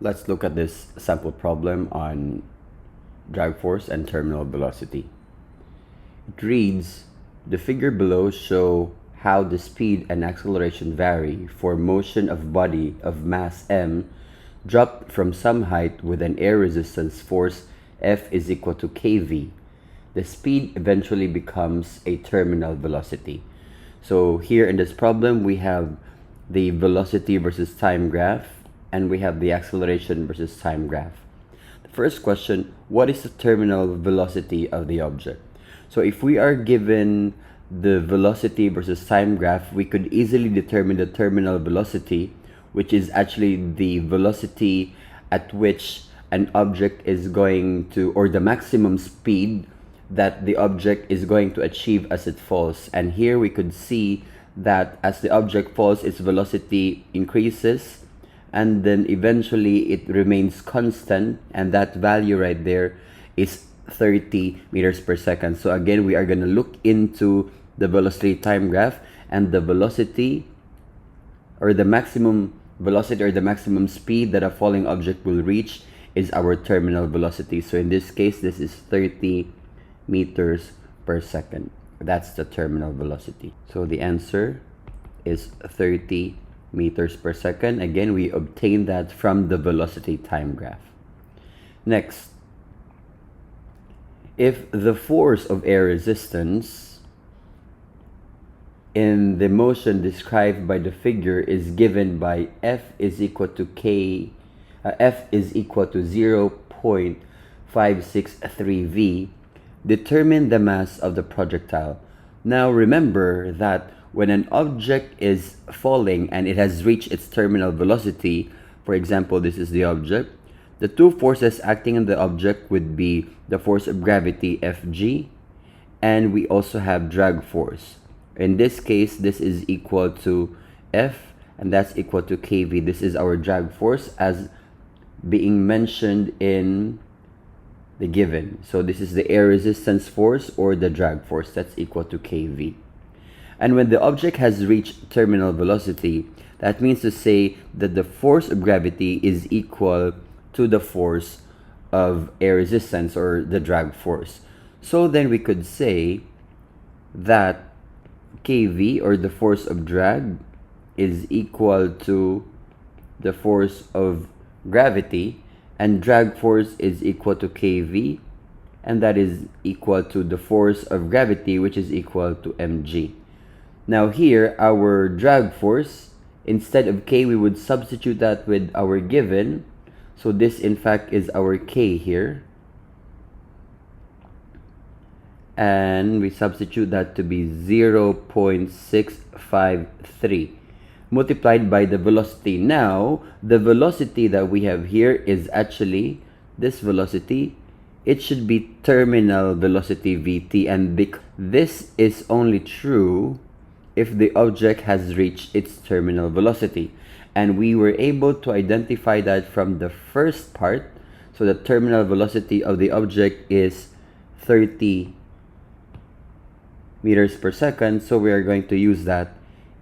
Let's look at this sample problem on drag force and terminal velocity. It reads, the figure below show how the speed and acceleration vary for motion of body of mass m dropped from some height with an air resistance force F is equal to kV. The speed eventually becomes a terminal velocity. So here in this problem, we have the velocity versus time graph, and we have the acceleration versus time graph. The first question, what is the terminal velocity of the object? So if we are given the velocity versus time graph, we could easily determine the terminal velocity, which is actually the velocity at which an object is going to, or the maximum speed that the object is going to achieve as it falls. And here we could see that as the object falls, its velocity increases, and then eventually it remains constant, and that value right there is 30 meters per second. So again, we are going to look into the velocity time graph, and the velocity or the maximum velocity or the maximum speed that a falling object will reach is our terminal velocity. So in this case, this is 30 meters per second. That's the terminal velocity. So the answer is 30 meters per second. Again, we obtain that from the velocity time graph. Next, if the force of air resistance in the motion described by the figure is given by F is equal to 0.563 V, determine the mass of the projectile. Now remember that when an object is falling and it has reached its terminal velocity, for example, this is the object, the two forces acting on the object would be the force of gravity Fg, and we also have drag force. In this case, this is equal to F, and that's equal to kV. This is our drag force as being mentioned in the given. So this is the air resistance force or the drag force, that's equal to kV. And when the object has reached terminal velocity, that means to say that the force of gravity is equal to the force of air resistance or the drag force. So then we could say that kV or the force of drag is equal to the force of gravity, and drag force is equal to kV, and that is equal to the force of gravity, which is equal to mg. Now here, our drag force, instead of k, we would substitute that with our given. So this in fact is our k here, and we substitute that to be 0.653 multiplied by the velocity. Now, the velocity that we have here is actually this velocity. It should be terminal velocity Vt, and this is only true if the object has reached its terminal velocity. And we were able to identify that from the first part. So the terminal velocity of the object is 30 meters per second. So we are going to use that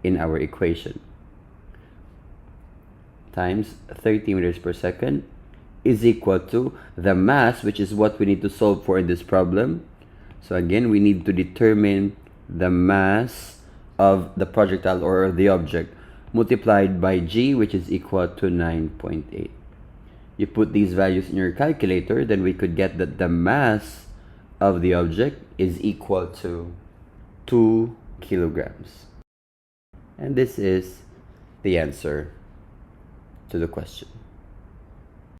in our equation. Times 30 meters per second is equal to the mass, which is what we need to solve for in this problem. So again, we need to determine the mass of the projectile or the object, multiplied by g, which is equal to 9.8. You put these values in your calculator, then we could get that the mass of the object is equal to 2 kilograms. And this is the answer to the question.